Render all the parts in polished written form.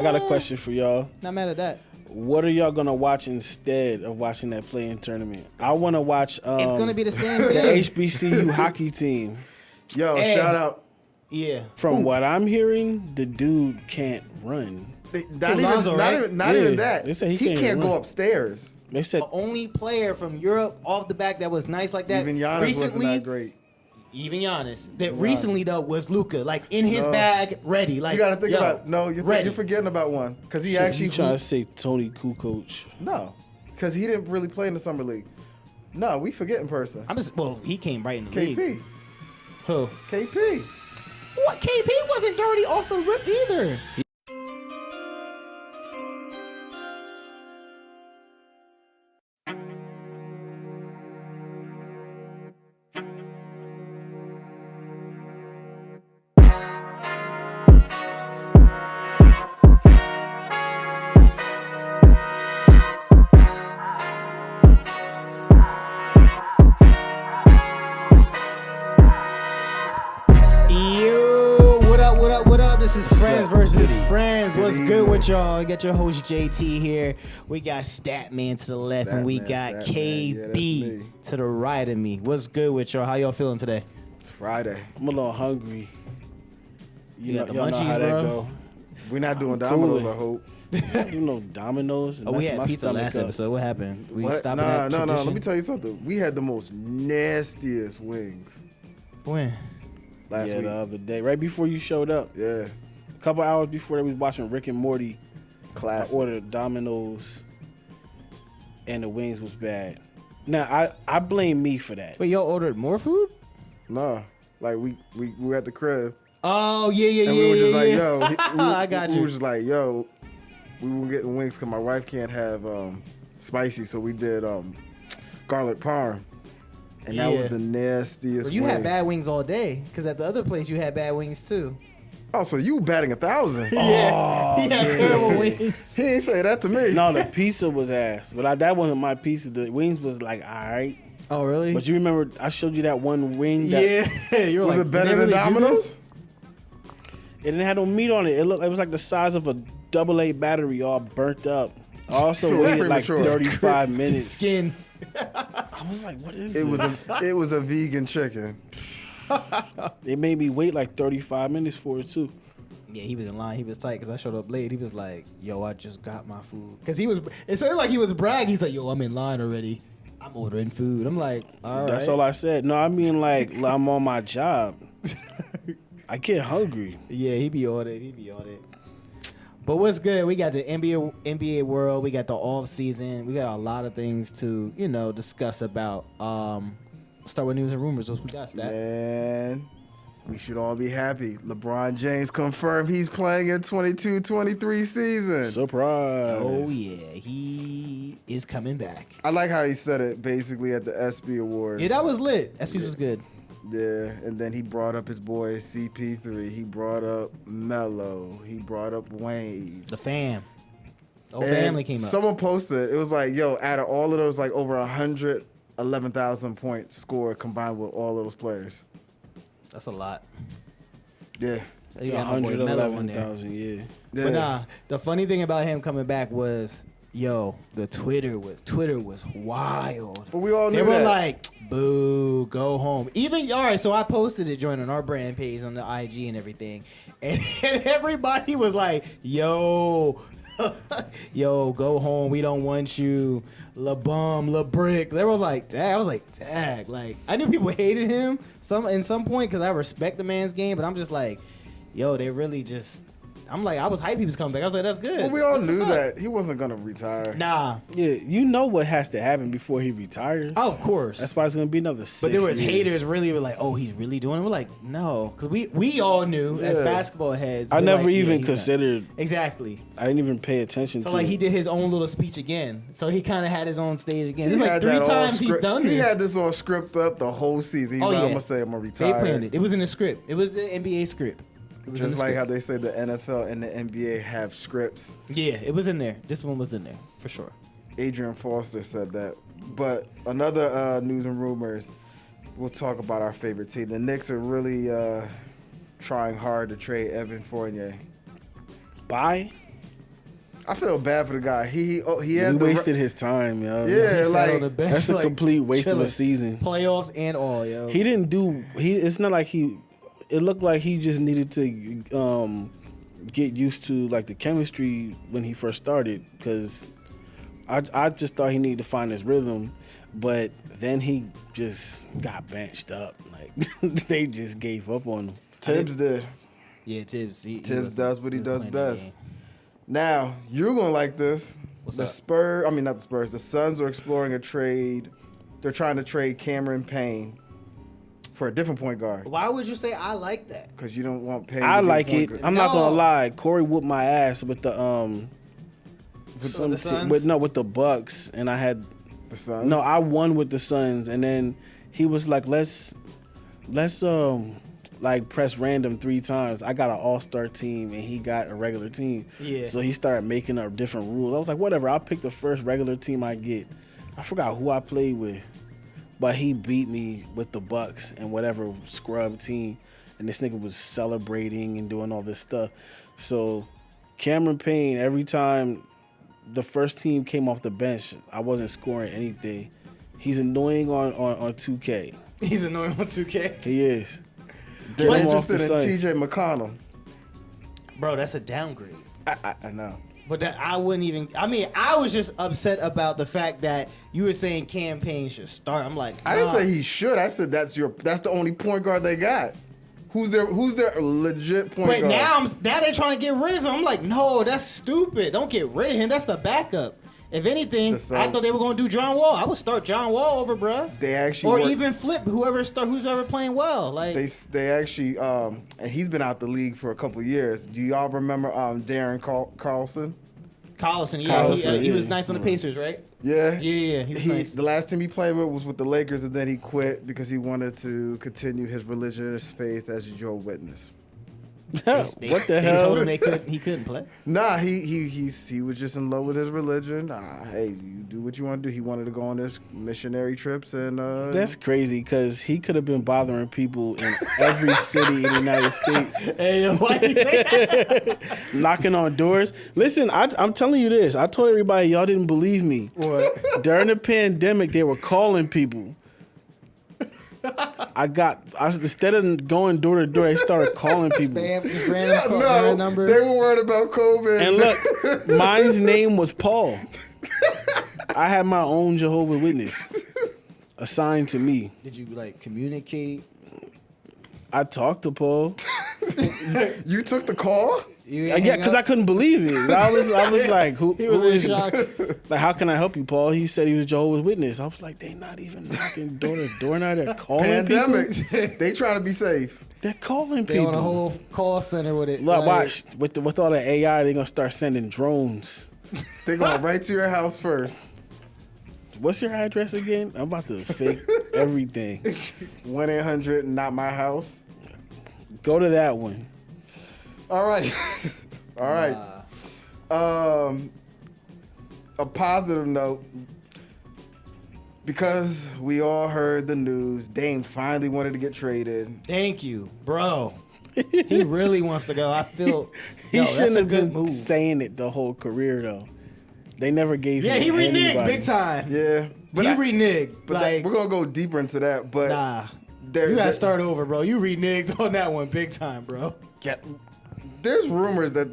I got a question for y'all. Not mad at that. What are y'all gonna watch instead of watching that play-in tournament? I want to watch. It's gonna be the same the thing. HBCU hockey team. Yo, shout out. Yeah. From what I'm hearing, the dude can't run. Not even that. They say he can't go upstairs. They said The only player from Europe off the back that was nice like that. Even Giannis wasn't that great. Even Giannis. That recently though was Luka, like in his bag, ready. Like you got to think about. No, you're forgetting about one because he actually trying to say Tony Kukoc. No, because he didn't really play in the summer league. No, we forgetting person. He came right in the KP. league. Who? KP. What? KP wasn't dirty off the rip either. This is Frnds versus Frnds. What's good with y'all? You got your host JT here. We got Statman to the left, and we got KB to the right of me. What's good with y'all? How y'all feeling today? It's Friday. I'm a little hungry. You got the munchies, know how bro? that go. We're not doing Domino's, I hope. You know Domino's. We had pizza last episode. What happened? We stopped at No. Let me tell you something. We had the most nastiest wings. When? Last week. The other day, right before you showed up. Yeah. A couple hours before that, we was watching Rick and Morty. Classic. I ordered Domino's, and the wings was bad. Now I blame me for that. Wait, y'all ordered more food? No, like we were at the crib. Oh yeah. And we were just like, yo, I got you. We were just like, yo, we were getting wings because my wife can't have spicy, so we did garlic parm. And that was the nastiest. Well, you had bad wings all day, because at the other place you had bad wings too. Oh, so you batting 1,000? Yeah, he had terrible wings. He ain't say that to me. No, the pizza was ass, but that wasn't my pizza. The wings was like all right. Oh, really? But you remember I showed you that one wing? You were was it better than Domino's? It didn't have no meat on it. It was like the size of a AA battery, all burnt up. I also waited like 35 minutes. Skin. I was like, what is It was a vegan chicken. They made me wait like 35 minutes for it too. Yeah, he was in line. He was tight because I showed up late. He was like, yo, I just got my food. Because it sounded like he was bragging. He's like, yo, I'm in line already. I'm ordering food. I'm like, all right. That's all I said. No, I mean like I'm on my job. I get hungry. Yeah, he be on it. But what's good? We got the NBA world. We got the off season. We got a lot of things to discuss about. Start with news and rumors. What we got, Stat? Man, we should all be happy. LeBron James confirmed he's playing in 22-23 season. Surprise! Oh yeah, he is coming back. I like how he said it basically at the ESPY Awards. Yeah, that was lit. ESPYs was good. Yeah, and then he brought up his boy CP3. He brought up Melo. He brought up Wayne. The fam. The whole family came up. Someone posted, it was like, yo, out of all of those, like over 111,000 points scored combined with all of those players. That's a lot. Yeah. 111,000, yeah. But nah, the funny thing about him coming back was, the Twitter was wild. But we all knew they were that. like, boo, go home. Even all right, so I posted it joining our brand page on the IG and everything, and everybody was like, yo, go home. We don't want you, la bum, la brick. They were like, dag. I was like, dag. Like I knew people hated him in some point because I respect the man's game, but I'm just like, they really just. I'm like, I was hyped he was coming back. I was like, that's good. But we all knew that he wasn't going to retire. Nah. Yeah, you know what has to happen before he retires. Oh, of course. That's why it's going to be another 6 But there was years. haters really were like, oh, he's really doing it? We're like, no. Because we all knew as basketball heads. I never like, even considered. Exactly. I didn't even pay attention to it. So, like, he did his own little speech again. So, he kind of had his own stage again. This is like 3 times he's done this. He had this all script up the whole season. He's like, I'm going to say I'm going to retire. They planned it. It was in the script. It was the NBA script. Just like how they say the NFL and the NBA have scripts. Yeah, it was in there. This one was in there, for sure. Adrian Foster said that. But another news and rumors, we'll talk about our favorite team. The Knicks are really trying hard to trade Evan Fournier. Buy? I feel bad for the guy. He wasted his time, yo. Yeah, like on the bench, that's a complete waste of a season. Playoffs and all, yo. He didn't do. It's not like he. It looked like he just needed to get used to like the chemistry when he first started, because I just thought he needed to find his rhythm, but then he just got benched up. Like they just gave up on him. Tibbs did. Yeah, Tibbs. Tibbs does what he does best. Now, you're going to like this. What's the up? Spurs, I mean, not the Spurs. The Suns are exploring a trade. They're trying to trade Cameron Payne for a different point guard. Why would you say I like that? Because you don't want Payne I to be like a point it. guard. I'm not gonna lie. Corey whooped my ass with the With the Suns? with the Bucks, and I had The Suns? no. I won with the Suns, and then he was like, let's like press random 3 times. I got an all-star team and he got a regular team. Yeah. So he started making up different rules. I was like, whatever, I'll pick the first regular team I get. I forgot who I played with, but he beat me with the Bucks and whatever scrub team. And this nigga was celebrating and doing all this stuff. So Cameron Payne, every time the first team came off the bench, I wasn't scoring anything. He's annoying on 2K. He's annoying on 2K. He is. They're Get him off interested the in site. TJ McConnell. Bro, that's a downgrade. I know. But that I wouldn't even. I mean, I was just upset about the fact that you were saying campaign should start. I'm like, I didn't nah. say he should. I said that's the only point guard they got. Who's their legit point But guard? now they're trying to get rid of him. I'm like, no, that's stupid. Don't get rid of him. That's the backup. If anything, The I thought they were going to do John Wall. I would start John Wall over, bruh. They actually or work- even flip who's ever playing well. Like They actually and he's been out the league for a couple years. Do y'all remember Darren Carlson? Collison, yeah, Collison, he was yeah. nice on the Pacers, right? Yeah. Yeah, he was nice. The last team he played with was with the Lakers, and then he quit because he wanted to continue his religious faith as Jehovah's Witness. What the They hell? told him he couldn't play. Nah, he was just in love with his religion. Hey, you do what you want to do. He wanted to go on this missionary trips, and That's crazy, because he could have been bothering people in every city in the United States, Hey, why you say that? knocking on doors. Listen, I'm telling you this. I told everybody, y'all didn't believe me. What? During the pandemic, they were calling people. Instead of going door to door, they started calling people. Spam, just random number. they were worried about COVID. And look, mine's name was Paul. I had my own Jehovah's Witness assigned to me. Did you like communicate? I talked to Paul. You took the call? Yeah, because I couldn't believe it. I was like, who He was who in is shock. Like, how can I help you, Paul? He said he was Jehovah's Witness. I was like, they not even knocking door to door now. They're calling Pandemic. people. They trying to be safe. They're calling They people. on a whole call center with it. Look, watch with all the AI, they're gonna start sending drones. They going right to your house first. What's your address again? I'm about to fake everything. 1-800 not my house. Go to that one. All right. All right. A positive note, because we all heard the news, Dame finally wanted to get traded. Thank you, bro. He really wants to go. I feel He that's shouldn't a have good been move. saying it the whole career, though. They never gave Yeah, him he reneged anybody. big time. Yeah. He reneged. But Like, we're going to go deeper into that. But nah. there- You gotta there- start over, bro. You reneged on that one big time, bro. There's rumors that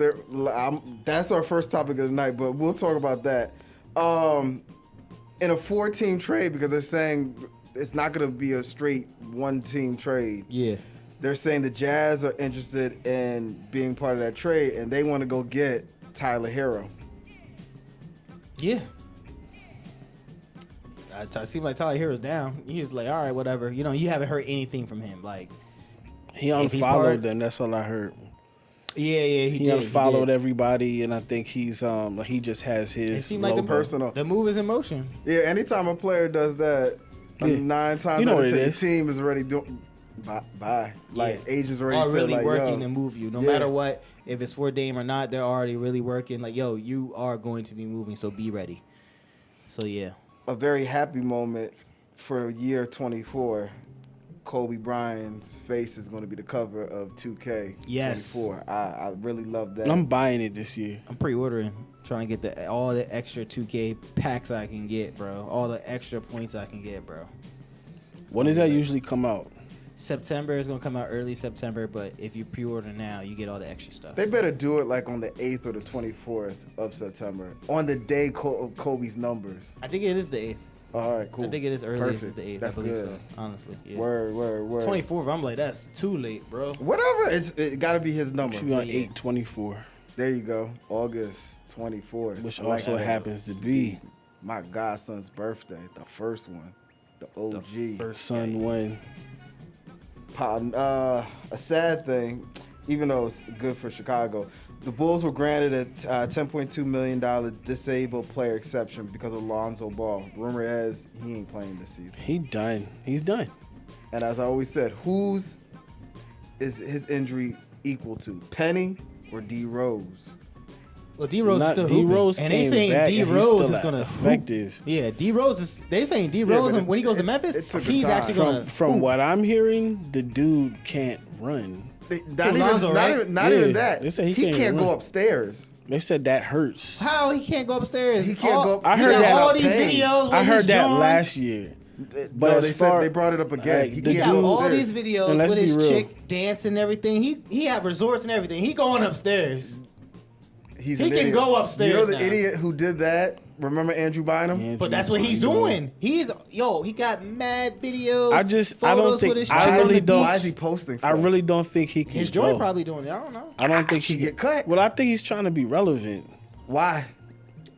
that's our first topic of the night, but we'll talk about that. In a 4-team trade, because they're saying it's not going to be a straight 1-team trade. Yeah. They're saying the Jazz are interested in being part of that trade, and they want to go get Tyler Hero. Yeah. It seemed like Tyler Hero's down. He was like, all right, whatever. You know, you haven't heard anything from him. Like, He If he's unfollowed part- them. That's all I heard. yeah, he He did. unfollowed he did. everybody, and I think he just has It his seemed like the logo. personal. The move is in motion. Yeah, anytime a player does that, Yeah. 9 times You know out what of it 10, the is. team is already doing bye. Like, Yeah. agents already Are said, really like, working yo. to move you. No Yeah. matter what, if it's for Dame or not, they're already really working. Like, yo, you are going to be moving, so be ready. So, yeah. A very happy moment for year 24. Kobe Bryant's face is going to be the cover of 2K24. Yes. I really love that. I'm buying it this year. I'm pre-ordering, trying to get all the extra 2K packs I can get, bro. All the extra points I can get, bro. When does that usually come out? September is gonna come out early September, but if you pre-order now, you get all the extra stuff. They better do it like on the 8th or the 24th of September, on the day of Kobe's numbers. I think it is the 8th. All right, cool. I think it is early. Perfect. It's the 8th. That's I believe good. so. Honestly, yeah. Word. 24th. I'm like, that's too late, bro. Whatever. It got to be his number. Should be on Yeah. 8/24, There you go. August 24th. which I like also that. happens to be My godson's birthday, the first one, the OG. Son One. A sad thing, even though it's good for Chicago, the Bulls were granted a $10.2 million disabled player exception because of Lonzo Ball. Rumor has he ain't playing this season. He's done. And as I always said, whose is his injury equal to, Penny or D Rose? Well, D Rose is Not- still D hooping, Rose and they came saying back D and he's Rose still is gonna effective. hoop. Yeah, D Rose is. They saying D Rose, but and when he goes to Memphis, it took he's time. actually gonna. From hoop. what I'm hearing, the dude can't run. Lonzo, right? Not Yeah. even that. They say he He can't can't go run. upstairs. They said that hurts. How he can't go upstairs? He can't go up- I he heard got that all up these pain. videos. I with heard his that drawing. last year. No, But they as said far- they brought it up again. like, He the He can't got go all upstairs. these videos And let's with be his real. chick dancing and everything. He have resorts and everything. He going upstairs. He He can go upstairs You know the now. idiot who did that? Remember Andrew Bynum? Andrew But that's what he's Bynum. doing. He got mad videos. I don't photos think- with his I chick on really the don't- Why beach. is he posting I stuff? really don't think he can. His joint go. probably doing it. I don't know. I don't think He get cut. Well, I think he's trying to be relevant Why?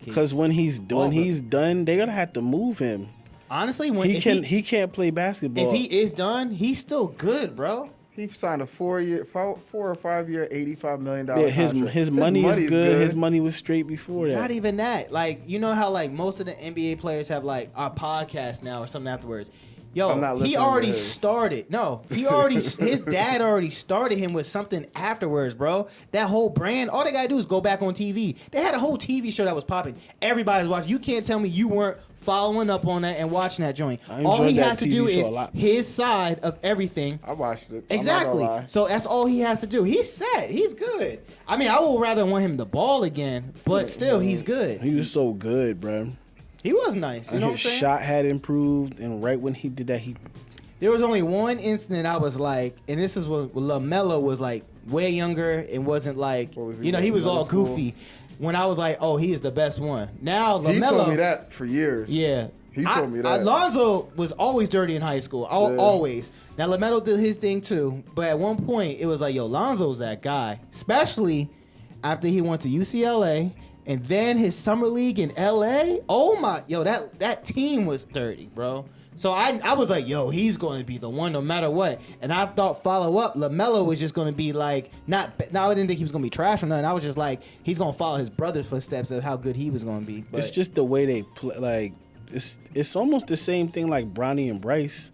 because when he's done, they're gonna have to move him. Honestly, when He can't play basketball. if he is done, he's still good, bro. He signed a 4 or 5 year, $85 million yeah, his contract. money is good. His money was straight before that. Not even that. Like, you know how like most of the NBA players have like our podcast now or something afterwards. Yo, I'm not he listening to already his. started. No, he already his dad already started him with something afterwards, bro. That whole brand, all they gotta do is go back on TV. They had a whole TV show that was popping. Everybody's watching. You can't tell me you weren't following up on that and watching that joint. I All enjoyed he that has to TV do show is a lot. his side of everything. I watched it. Exactly. I'm not gonna lie. So that's all he has to do. He's set. He's good. I mean, I would rather want him to ball again, but still, he's good. He was so good, bro. He was nice. You know what I'm His saying? shot had improved, and right when he did that, There was only one incident I was like, and this is when LaMelo was like way younger and wasn't like, What was he, you know, like, he was all middle school? goofy. When I was like, oh, he is the best one. Now LaMelo, He told me that for years. yeah. He told me that. Lonzo was always dirty in high school. Always. Now LaMelo did his thing too, but at one point it was like, yo, Lonzo's that guy, especially after he went to UCLA. And then his summer league in LA, oh my, yo, that team was dirty, bro. So I was like, yo, he's going to be the one no matter what. And I thought follow up, LaMelo was just going to be like, I didn't think he was going to be trash or nothing. I was just like, he's going to follow his brother's footsteps of how good he was going to be. But it's just the way they play. Like it's almost the same thing like Bronny and Bryce.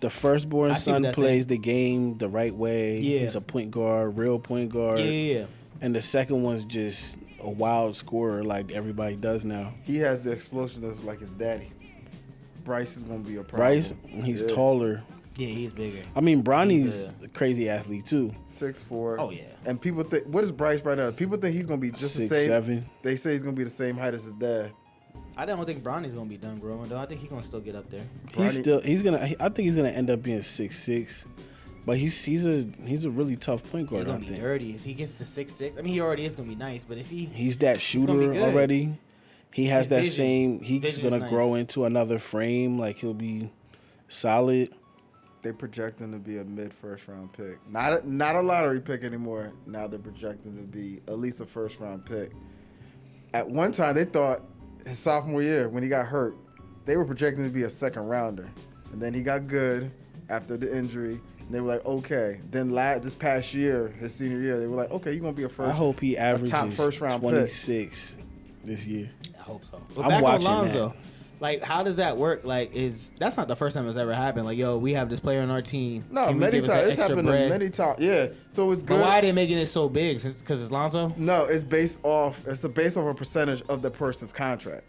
The firstborn I see what son that's plays saying. the game the right way. Yeah. He's a point guard, real point guard. yeah. And the second one's just a wild scorer like everybody does now. He has the explosion of like his daddy. Bryce is gonna be a problem. Bryce, he's Yeah. taller. Yeah, he's bigger. I mean, Bronny's He's a crazy athlete too. 6'4". Oh, yeah. And people think, what is Bryce right now? People think he's gonna be just the same. 6'7". They say he's gonna be the same height as his dad. I don't think Bronny's going to be done growing, though. I think he's going to still get up there. I think he's gonna end up being 6'6". But he's a really tough point He's guard. I going to be think dirty. If he gets to 6'6", I mean, he already is going to be nice, but if he... he's that gonna be shooter good. already. He has His that vision. same. He's Vision's gonna nice. grow into another frame. Like he'll be solid. They project him to be a mid first round pick. Not a lottery pick anymore. Now they're projecting to be at least a first round pick. At one time, they thought his sophomore year when he got hurt, they were projecting to be a second rounder, and then he got good after the injury. And they were like, okay. Then this past year, his senior year, they were like, okay, you're gonna be a first. I hope he averages top first round pick. 26 this year. I hope so. But I'm back watching on Lonzo, that. like, how does that work? Like, that's not the first time it's ever happened. Like, yo, we have this player on our team. No, Can we many give us that times it's extra happened bread? many times. Yeah, so it's good. But why are they making it so big? Because it's Lonzo? No, it's based off a percentage of the person's contract.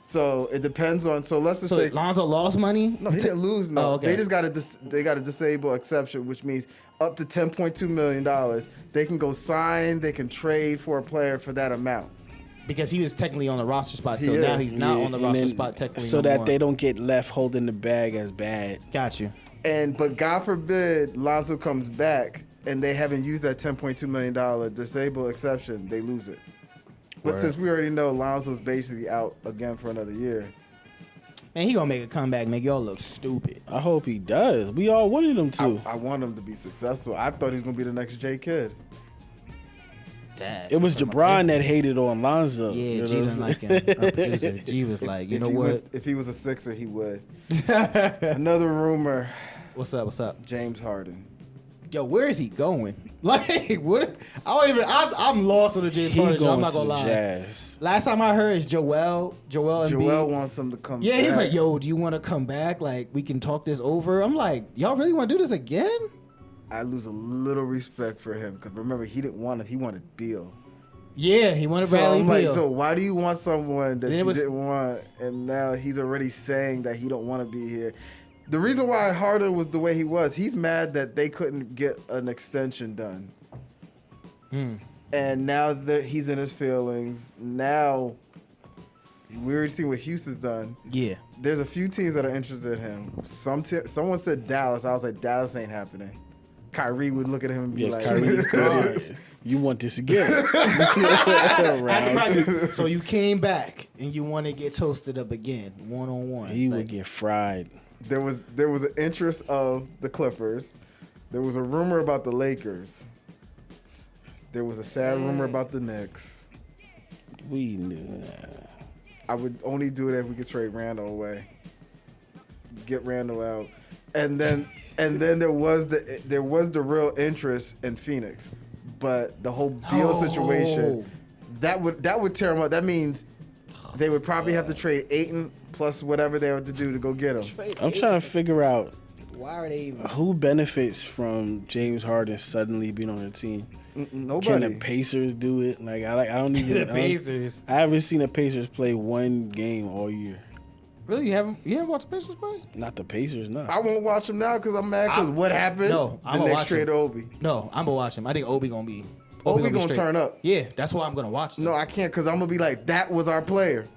So it depends on. So let's just So say Lonzo lost money. no, he didn't lose. No, Oh, okay. they just got a disable exception, which means up to $10.2 million. They can go sign. They can trade for a player for that amount. Because he was technically on the roster spot, so He now is. he's not Yeah, on the and roster then- spot technically. so no that more. they don't get left holding the bag as bad. Got you. But God forbid Lonzo comes back and they haven't used that $10.2 million disable exception, they lose it. But Right. since we already know Lonzo's basically out again for another year, And he gonna make a comeback, make y'all look stupid. I hope he does. We all wanted him to. I want him to be successful. I thought he was gonna be the next J Kidd. Dad, It was from a Jabron that hated on Lonzo. Yeah, You know G what I'm didn't like saying? him. Our producer, G was like, you know what? If he was a Sixer, he would. Another rumor: What's up? What's up? James Harden. Yo, where is he going? Like, what? I don't even. I'm lost on the James He Harden. going I'm not gonna to lie. Jazz. Last time I heard is Joel Embiid. Joel wants him to come. Yeah, he's back. like, yo, do you want to come back? Like, we can talk this over. I'm like, y'all really want to do this again? I lose a little respect for him because remember he didn't want it. He wanted Beal. Yeah, he wanted So Bradley I'm like, Beal. so why do you want someone that Then it you was- didn't want, and now he's already saying that he don't want to be here? The reason why Harden was the way he was, he's mad that they couldn't get an extension done. And now that he's in his feelings, now we already seen what Houston's done. Yeah. There's a few teams that are interested in him. Someone said Dallas. I was like, Dallas ain't happening. Kyrie would look at him and be Yeah, like, Kyrie's good. You want this again? Round two. So you came back and you want to get toasted up again, 1-on-1. He Like, would get fried. There was an interest of the Clippers. There was a rumor about the Lakers. There was a sad rumor about the Knicks. We knew. I would only do it if we could trade Randall away. Get Randall out. And then there was the real interest in Phoenix. But the whole Beal situation, that would tear him up. That means they would probably have to trade Ayton plus whatever they have to do to go get him. I'm trying to figure out Why are they even? who benefits from James Harden suddenly being on the team. Can the Nobody. Pacers do it? Like I don't even. The Pacers. I haven't seen the Pacers play one game all year. Really? You haven't watched the Pacers play? Not the Pacers, no. I won't watch him now because I'm mad because what happened? No, the I'm gonna Knicks watch him. traded Obi. No, I'm gonna watch him. I think Obi gonna be. Obi gonna straight. turn up. Yeah, that's why I'm gonna watch him. No, I can't because I'm gonna be like, that was our player.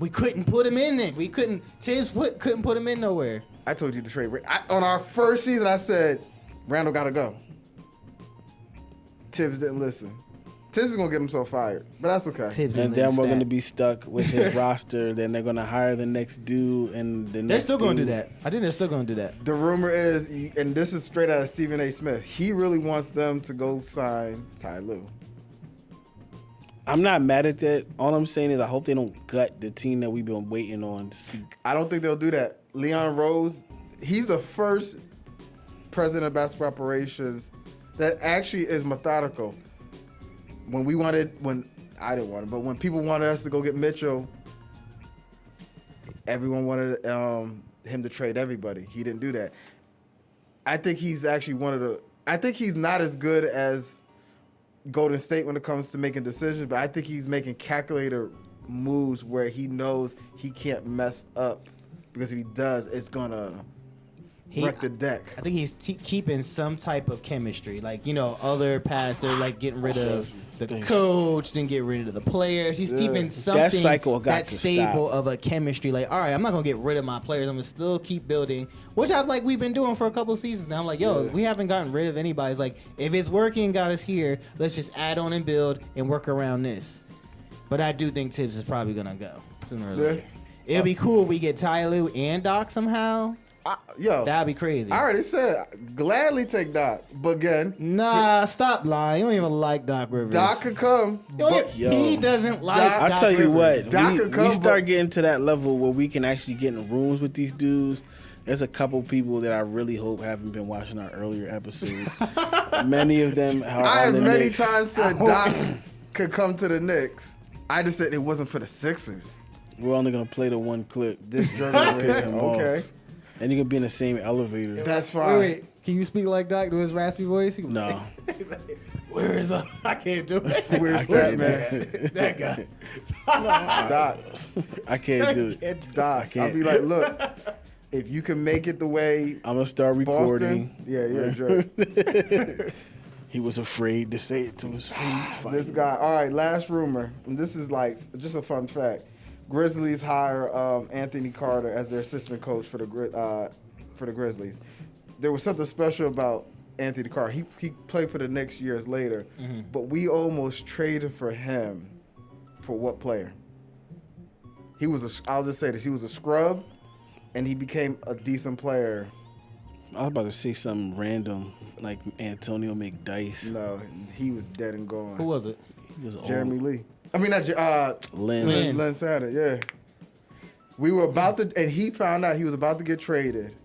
We couldn't put him in there. We couldn't. Tibbs couldn't put him in nowhere. I told you to trade. On our first season, I said Randall gotta go. Tibbs didn't listen. Tibbs is gonna get himself fired, but that's okay. Tibbs And and then we're Stat. going to be stuck with his roster. Then they're going to hire the next dude, and the next They're still gonna do dude- that. I think they're still gonna do that. The rumor is, and this is straight out of Stephen A. Smith, he really wants them to go sign Ty Lue. I'm not mad at that. All I'm saying is I hope they don't gut the team that we've been waiting on to see. I don't think they'll do that. Leon Rose, he's the first president of basketball operations that actually is methodical. When I didn't want it, but when people wanted us to go get Mitchell, everyone wanted him to trade everybody. He didn't do that. I think he's actually I think he's not as good as Golden State when it comes to making decisions, but I think he's making calculated moves where he knows he can't mess up, because if he does, it's gonna wreck the deck. I think he's keeping some type of chemistry. Like, other past, they're like getting rid of the coach, then get rid of the players. He's keeping something cycle got that's to stable stop. of a chemistry. Like, all right, I'm not gonna get rid of my players. I'm gonna still keep building, which we've been doing for a couple of seasons now. I'm like, yo, we haven't gotten rid of anybody. It's like, if it's working, got us here, let's just add on and build and work around this. But I do think Tibbs is probably gonna go sooner or later. It'll be cool if we get Ty Lue and Doc somehow. That'd be crazy. I already said, gladly take Doc, but again, Nah, stop lying. You don't even like Doc Rivers. Doc could come. But He doesn't like Doc- Doc I'll tell you Rivers. what, Doc we could come, start but- getting to that level where we can actually get in rooms with these dudes. There's a couple people that I really hope haven't been watching our earlier episodes. Many of them are I have on the many Knicks. times said Doc could come to the Knicks. I just said it wasn't for the Sixers. We're only gonna play the one clip. This Piss him off. okay. And you can be in the same elevator. That's fine. Wait, can you speak like Doc to his raspy voice? He was No. like- he's like, Where is I can't do it. Where's that man? That guy. Doc. I can't do it. Doc. I'll be like, look, if you can make it the way I'm gonna start recording. Boston, yeah, you're a jerk. He was afraid to say it to his face. This guy. All right, last rumor, and this is like just a fun fact. Grizzlies hire Anthony Carter as their assistant coach for the Grizzlies. There was something special about Anthony Carter. He played for the Knicks years later, but we almost traded for him. For what player? I'll just say this. He was a scrub, and he became a decent player. I was about to say something random, like Antonio McDice. No, he was dead and gone. Who was it? He was Jeremy old. Lee. I mean, not Lynn. Len Sander, yeah. We were about to, and he found out he was about to get traded.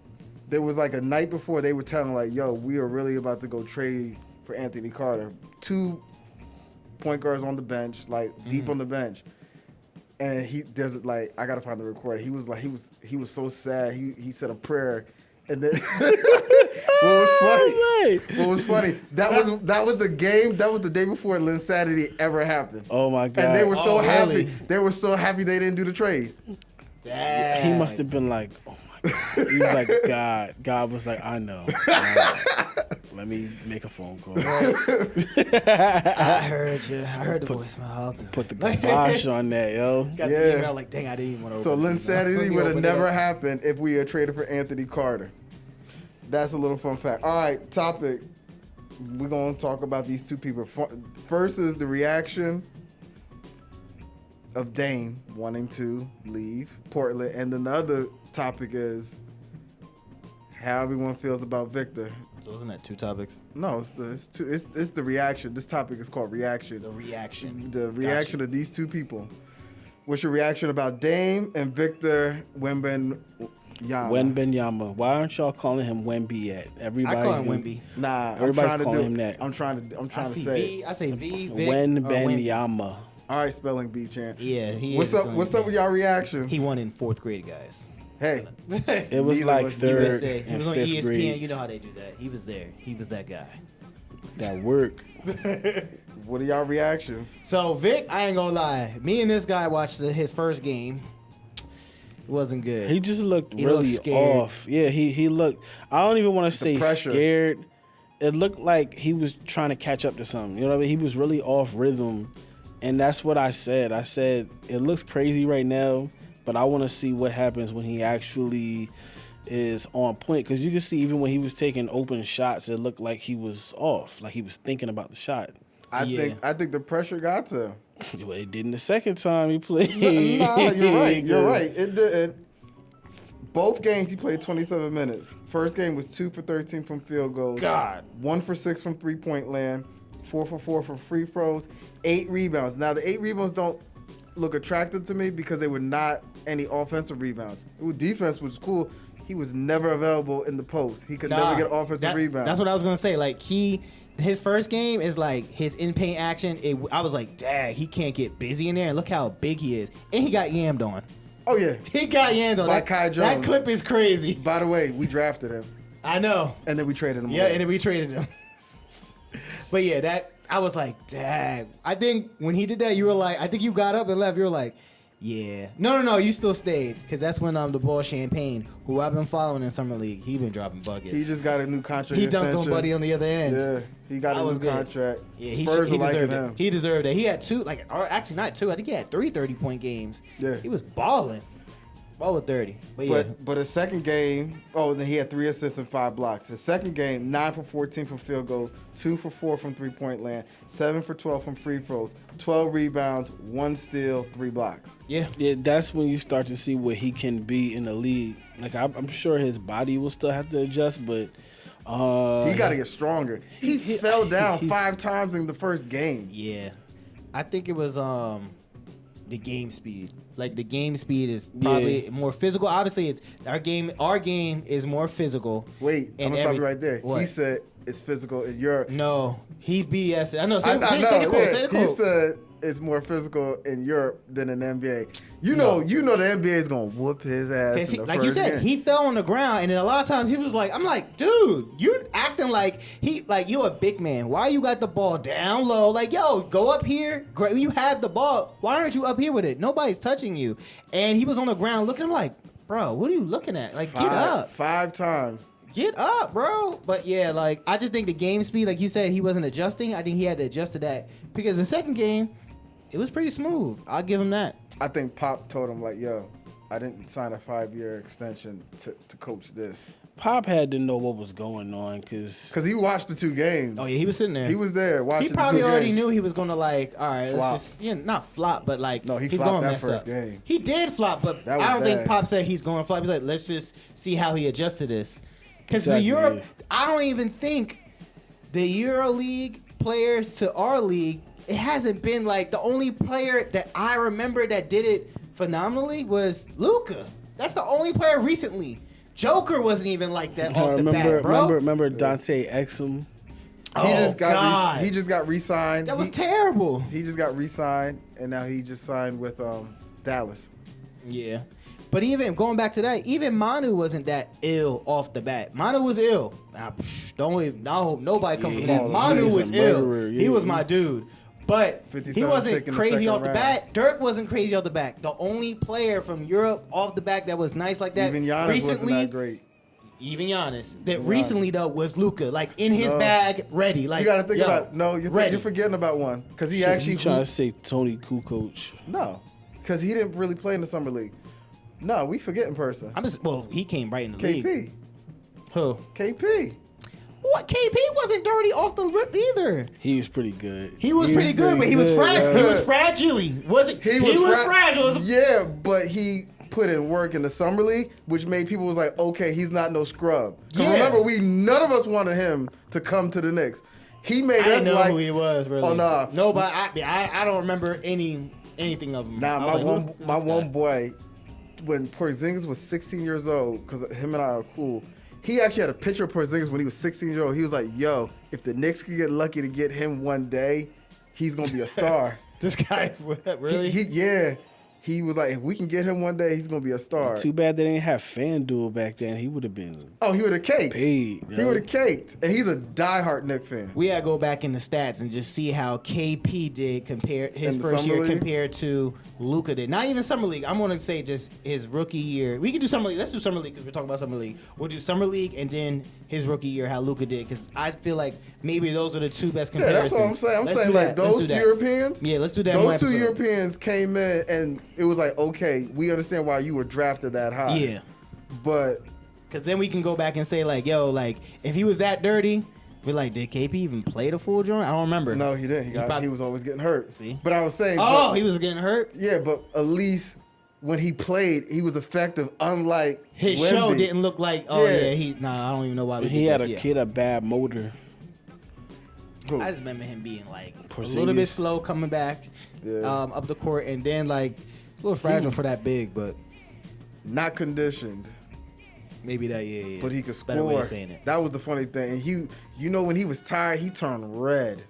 There was like a night before they were telling like, yo, we are really about to go trade for Anthony Carter. 2 point guards on the bench, like deep on the bench. And I gotta find the recording. He was like, he was so sad. He said a prayer. And then what was funny? That was the game. That was the day before Lynn Saturday ever happened. Oh my God! And they were so happy. Really? They were so happy they didn't do the trade. Dang. He must have been like, oh my God. He was like, God. God was like, I know. Let me make a phone call. I heard you. I heard the voicemail. I'll do Put the kibosh on that, yo. Got the email like, dang, I didn't even want to. So Lynn Saturday would have open it never up. happened if we had traded for Anthony Carter. That's a little fun fact. All right, topic. We're going to talk about these two people. First is the reaction of Dame wanting to leave Portland. And then the other topic is how everyone feels about Victor. So isn't that 2 topics? No, it's the reaction. This topic is called reaction. The reaction. The reaction of these two people. What's your reaction about Dame and Victor Wembanyama? Wembanyama. Why aren't y'all calling him Wemby yet? Everybody. I call him Wemby. Nah, Everybody's calling him that. I'm trying to say it. I say V. Vic, Wembanyama. All right, spelling bee chant. Yeah, he What's is up? What's up with y'all reactions? He won in 4th grade, guys. Hey, It was Neither like was- third USA. He and was on fifth ESPN. grade. You know how they do that. He was there. He was that guy. That work. what are y'all reactions? So Vic, I ain't gonna lie. Me and this guy watched his first game. It wasn't good. He just looked He really looked scared. off. Yeah, he looked. I don't even want to say pressure. scared. It looked like he was trying to catch up to something. You know what I mean? He was really off rhythm, and that's what I said. I said it looks crazy right now, but I want to see what happens when he actually is on point. Because you can see even when he was taking open shots, it looked like he was off, like he was thinking about the shot. I think the pressure got to him. Well, it didn't the second time he played. Nah, you're right. You're right. It did. Both games he played 27 minutes. First game was 2 for 13 from field goals. God. 1 for 6 from 3-point land. 4 for 4 from free throws. 8 rebounds. Now the 8 rebounds don't look attractive to me because they were not any offensive rebounds. Defense was cool. He was never available in the post. He could never get offensive rebounds. That's what I was gonna say. Like his first game is like his in paint action. I was like, dang, he can't get busy in there. And look how big he is. And he got yammed on. Oh yeah. He got yammed on. By Kai Jones. That clip is crazy. By the way, we drafted him I know. and then we traded him. Yeah, away. and then we traded him. But yeah, I was like, dang. I think when he did that, you were like, I think you got up and left. You were like, yeah. No, you still stayed. Because that's when the boy Champagne, who I've been following in Summer League, he been dropping buckets. He just got a new contract. He dunked on extension. Buddy on the other end. Yeah, he got That a was new good. contract. Yeah, Spurs he are liking deserved him. it. He deserved it. He had 2, or actually not 2. I think he had 3 30-point games. Yeah. He was balling. Ball with 30. But yeah. But his second game, then he had 3 assists and 5 blocks. His second game, 9 for 14 from field goals, 2 for 4 from 3-point land, 7 for 12 from free throws, 12 rebounds, 1 steal, 3 blocks. Yeah. Yeah, that's when you start to see what he can be in the league. Like I'm sure his body will still have to adjust, but He got to get stronger. He fell down 5 times in the first game. Yeah. I think it was the game speed. Like the game speed is probably more physical. Obviously, it's our game. Our game is more physical. Wait, I'm and gonna stop you right there. What? He said it's physical, and you're. No, he BS. I know. I Say know. the quote. Yeah. Say the He quote. said it's more physical in Europe than in the NBA. You know the NBA is gonna whoop his ass. In the Like first you said, game. he fell on the ground, and then a lot of times he was like, "I'm like, dude, you're acting like you a big man. Why you got the ball down low? Like, yo, go up here. Great, you have the ball. Why aren't you up here with it? Nobody's touching you." And he was on the ground looking. I'm like, bro, what are you looking at? Like, get up. 5 times. Get up, bro. But yeah, like I just think the game speed, like you said, he wasn't adjusting. I think he had to adjust to that because the second game, it was pretty smooth. I'll give him that. I think Pop told him like, "Yo, I didn't sign a 5-year extension to coach this." Pop had to know what was going on because Cause he watched the 2 games. Oh yeah, he was sitting there. He was there watching. He probably the 2 already games. knew he was gonna like, all right, Flop. let's just not flop, but like No, he he's flopped gonna that mess first up. game. He did flop, but That was I don't think bad. Pop said he's going to flop. He's like, let's just see how he adjusts to this. Because Exactly, the Europe, yeah. I don't even think the EuroLeague players to our league, it hasn't been like the only player that I remember that did it phenomenally was Luka. That's the only player recently. Joker wasn't even like that off the bat, bro. Remember Dante Exum? He just God. got re-signed. That was terrible. He just got re-signed, and now he just signed with Dallas. Yeah. But even going back to that, even Manu wasn't that ill off the bat. Manu was ill. Nobody come from that. Oh, Manu he's a was ill. murderer, yeah. He was my dude. But 57 he wasn't pick in the crazy second off the round. bat. Dirk wasn't crazy off the back. The only player from Europe off the back that was nice like that Even Giannis recently, wasn't that great. even Giannis, that recently though was Luka, like in his bag, ready. Like You got to think yo, about ready. you're forgetting about one because he Shit, actually you trying to say Tony Kukoc? no, because he didn't really play in the summer league. No, we forgetting person. He came right in the league. KP, Who? KP. What? KP wasn't dirty off the rip either. He was pretty good. He was pretty good, but he was fragile. He was fragile. Was he? He was fragile. Yeah, but he put in work in the summer league, which made people was like, okay, he's not no scrub. 'Cause Yeah. remember, none of us wanted him to come to the Knicks. He made I didn't us know like who he was really. Oh nah, No, but I don't remember anything of him. Nah, I was like, who's my this guy? one boy, when Porzingis was 16 years old, because him and I are cool, he actually had a picture of Porzingis when he was 16 years old. He was like, yo, if the Knicks could get lucky to get him one day, he's going to be a star. This guy, really? He was like, if we can get him one day, he's going to be a star. Too bad they didn't have FanDuel back then. He would have been Oh, he would have caked. paid. He would have caked. And he's a diehard Knicks fan. We gotta go back in the stats and just see how KP did his In the first Summer year League? compared to Luka did. Not even Summer League. I'm gonna say just his rookie year. We can do Summer League. Let's do Summer League because we're talking about Summer League. We'll do Summer League and then his rookie year, how Luka did. Because I feel like maybe those are the two best Yeah, comparisons. that's what I'm saying. I'm Let's saying do like that. Let's do those that. Europeans. Yeah, let's do that. in one Those two episode. Europeans came in and it was like, okay, we understand why you were drafted that high. Yeah. But Because then we can go back and say like, yo, like if he was that dirty, we're like, did KP even play the full joint? I don't remember. no, he didn't. He probably- was always getting hurt. See? But I was saying, Oh, he was getting hurt. yeah, but at least when he played, he was effective. Unlike His Wemby. show didn't look like. Oh Yeah. I don't even know why we He did had this. a Yeah. kid a bad motor. Who? I just remember him being like a Porzingis. little bit slow coming back Yeah. up the court, and then like it's a little fragile for that big, but Not conditioned, maybe that yeah. but he could Better way score. of saying it. That was the funny thing. And when he was tired, he turned red,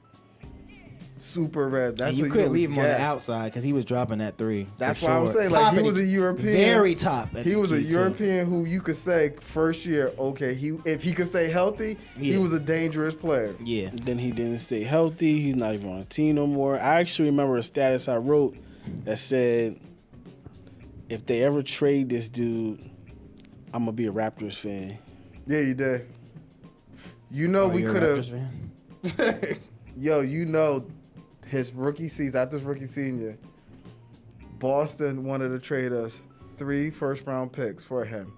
super red. That's And you what couldn't was leave him on the gassed. outside because he was dropping that three. That's for why I was sure. saying, like, Top he of was the- a European. very top. at He the was a key, too. European who you could say first year, okay, if he could stay healthy, he Yeah. was a dangerous player. Yeah, Then he didn't stay healthy. He's not even on the team no more. I actually remember a status I wrote that said, if they ever trade this dude, I'm going to be a Raptors fan. Yeah, you did. You know, we You're a could Raptors have. fan? Yo, his rookie season, after his rookie senior, Boston wanted to trade us 3 first-round picks for him.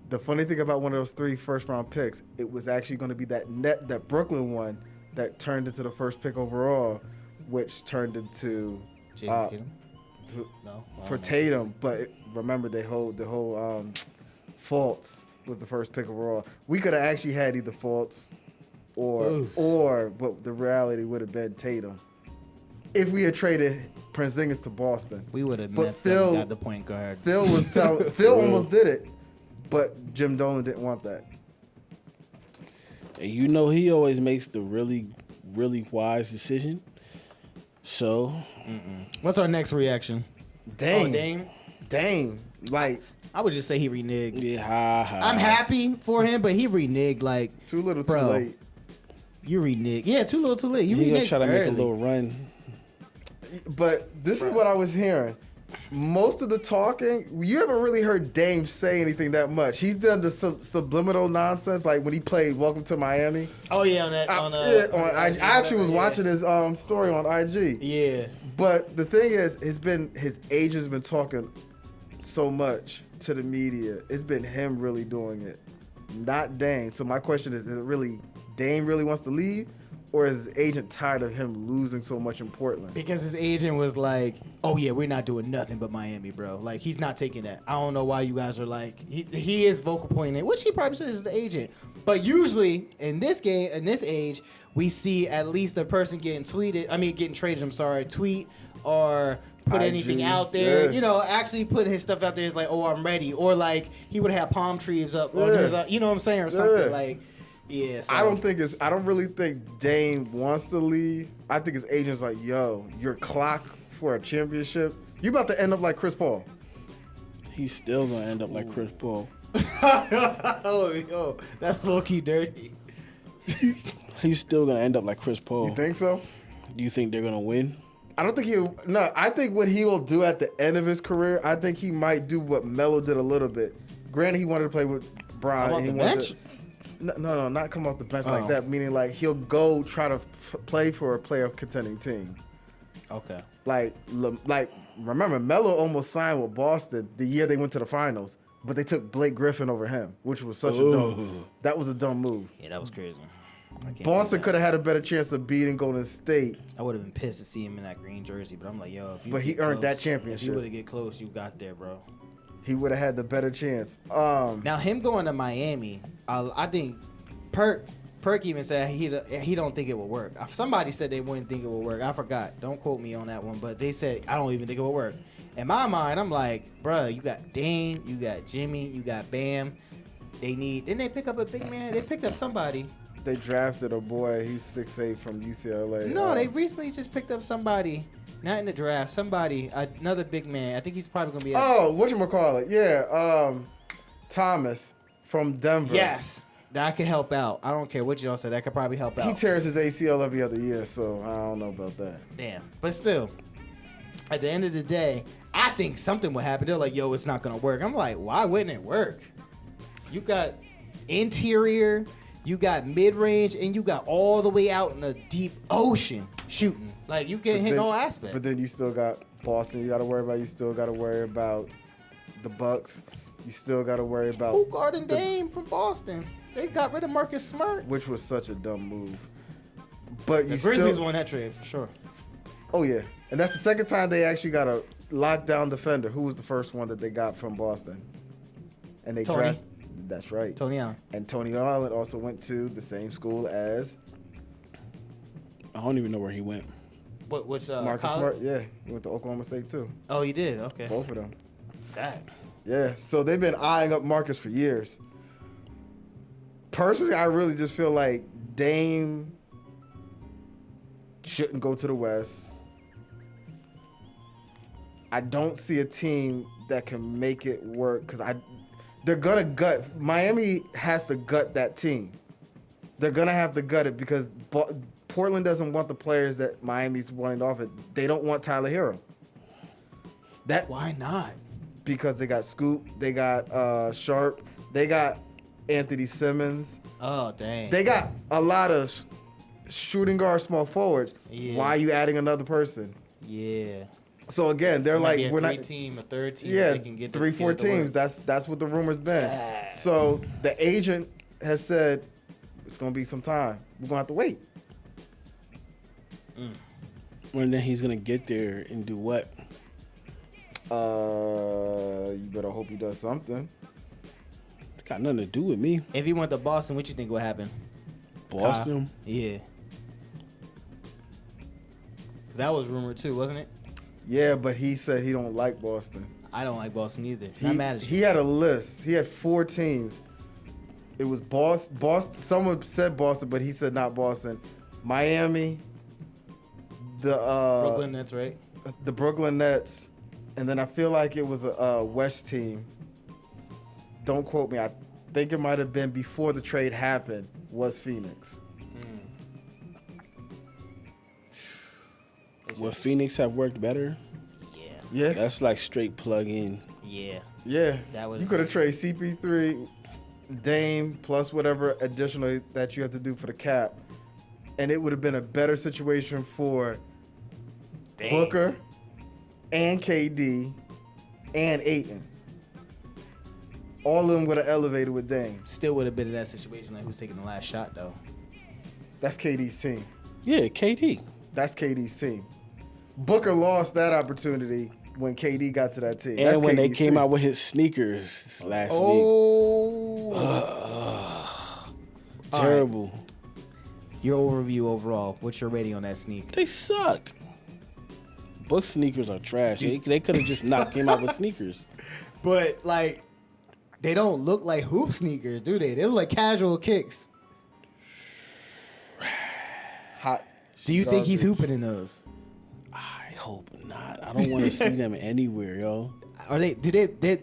The funny thing about one of those 3 first-round picks, it was actually going to be that Brooklyn one that turned into the first pick overall, which turned into Jason Tatum? who- No, for Tatum. But remember, the whole Fultz was the first pick overall. We could have actually had either Fultz but the reality would have been Tatum if we had traded Porzingis to Boston. we would have But Phil- got the point guard. Phil was telling, Phil almost did it, but Jim Dolan didn't want that. And you know he always makes the really, really wise decision. So What's our next reaction? Dame. Oh, Dame. Dame. Like, I would just say he reneged. yeah, ha. I'm happy for him, but he reneged like too little, too Bro. late. you reneged. Yeah, too little, too late. You He gonna reneged try to early. make a little run. But this is what I was hearing. Most of the talking, you haven't really heard Dame say anything that much. He's done the subliminal nonsense, like when he played Welcome to Miami. Oh yeah, on that. I actually was watching his story on IG. Yeah. But the thing is, his agent's been talking so much to the media. It's been him really doing it, not Dame. So my question is it really Dame really wants to leave? Or is his agent tired of him losing so much in Portland? Because his agent was like, "Oh yeah, we're not doing nothing but Miami, bro. Like he's not taking that. I don't know why you guys are like he is vocal pointing, which he probably should as the agent. But usually in this game, in this age, we see at least a person getting traded. I'm sorry, tweet or put IG, anything out there. yeah. You know, actually putting his stuff out there is like, oh, I'm ready, or like he would have palm trees up on Yeah. his, you know what I'm saying, or something Yeah. like. Yeah, so. I don't really think Dame wants to leave. I think his agent's like, yo, your clock for a championship, you about to end up like Chris Paul. He's still gonna end up like Chris Paul. oh, that's low key dirty. He's still gonna end up like Chris Paul. You think so? Do you think they're gonna win? I don't think I think what he will do at the end of his career, I think he might do what Melo did a little bit. Granted, he wanted to play with Bron. Come off He the wanted bench? to- No, not come off the bench Oh. like that. Meaning, like he'll go try to play for a playoff contending team. Okay. Like remember, Melo almost signed with Boston the year they went to the finals, but they took Blake Griffin over him, which was such a dumb. That was a dumb move. Yeah, that was crazy. I can't Boston believe could have had a better chance of beating Golden State. that. I would have been pissed to see him in that green jersey, but I'm like, yo, if you But he get earned that close- championship. If you would have get close, you got there, bro. He would have had the better chance. Now him going to Miami, I think Perk even said he don't think it will work. Somebody said they wouldn't think it will work. I forgot. Don't quote me on that one, but they said I don't even think it will work. In my mind, I'm like, bruh, you got Dame, you got Jimmy, you got Bam. Didn't they pick up a big man? They picked up somebody. They drafted a boy. He's 6'8" from UCLA. No, they recently just picked up somebody. Not in the draft. Somebody, another big man. I think he's probably gonna be. Whatchamacallit? Yeah, Thomas from Denver. Yes, that could help out. I don't care what y'all said. That could probably help out. He tears his ACL every other year, so I don't know about that. Damn. But still, at the end of the day, I think something would happen. They're like, yo, it's not gonna work. I'm like, why wouldn't it work? You got interior, you got mid-range, and you got all the way out in the deep ocean shooting. Like you can hit all aspects. But then you still got Boston. You got to worry about. You still got to worry about the Bucks. You still got to worry about Who guarding Dame from Boston? They got rid of Marcus Smart. which was such a dumb move. But The you Grizzlies still. won that trade for sure. Oh yeah, and that's the second time they actually got a lockdown defender. Who was the first one that they got from Boston? And they Tony. draft. That's right. Tony Allen. And Tony Allen also went to the same school as I don't even know where he went. Which Marcus college? Smart. Yeah, he went to Oklahoma State too. Oh, he did. Okay. Both of them. That. Yeah, so they've been eyeing up Marcus for years. Personally, I really just feel like Dame shouldn't go to the West. I don't see a team that can make it work because they're gonna gut. Miami has to gut that team. They're gonna have to gut it because Portland doesn't want the players that Miami's wanting off it. They don't want Tyler Hero. Why not? Because they got Scoop, they got Sharp, they got Anthony Simmons. Oh, dang. They got a lot of shooting guard, small forwards. Yeah. Why are you adding another person? Yeah. So again, they're Might like, be a we're not. three-team, a third team. Yeah, They can get 3-4 get it to teams. work. That's what the rumor's been. Dang. So the agent has said it's gonna be some time. We're gonna have to wait. When then he's gonna get there and do what? You better hope he does something. Got nothing to do with me. If he went to Boston, what you think would happen? Boston. Yeah. 'Cause that was rumored too, wasn't it? Yeah, but he said he don't like Boston. I don't like Boston either. Not mad at you. He had a list. He had 4 teams. It was Boston. Someone said Boston, but he said not Boston. Miami, Brooklyn Nets, right? The Brooklyn Nets, and then I feel like it was a West team. Don't quote me. I think it might have been before the trade happened. Was Phoenix? Would Phoenix have worked better? Yeah. Yeah. That's like straight plug in. Yeah. Yeah. That was. You could have traded CP3, Dame, plus whatever additional that you have to do for the cap, and it would have been a better situation for Booker and KD and Ayton. All of them would have elevated with Dame. Still would have been in that situation. Like, who's taking the last shot, though? That's KD's team. Yeah, KD. That's KD's team. Booker lost that opportunity when KD got to that team. And That's when they KD's came team. out with his sneakers last week. Terrible. Right. Your overview overall. What's your rating on that sneak? They suck. Book sneakers are trash. They could have just not came out with sneakers. But, like, they don't look like hoop sneakers, do they? They look like casual kicks. Hot. Do you think he's garbage. hooping in those? I hope not. I don't want to see them anywhere, yo. Are they?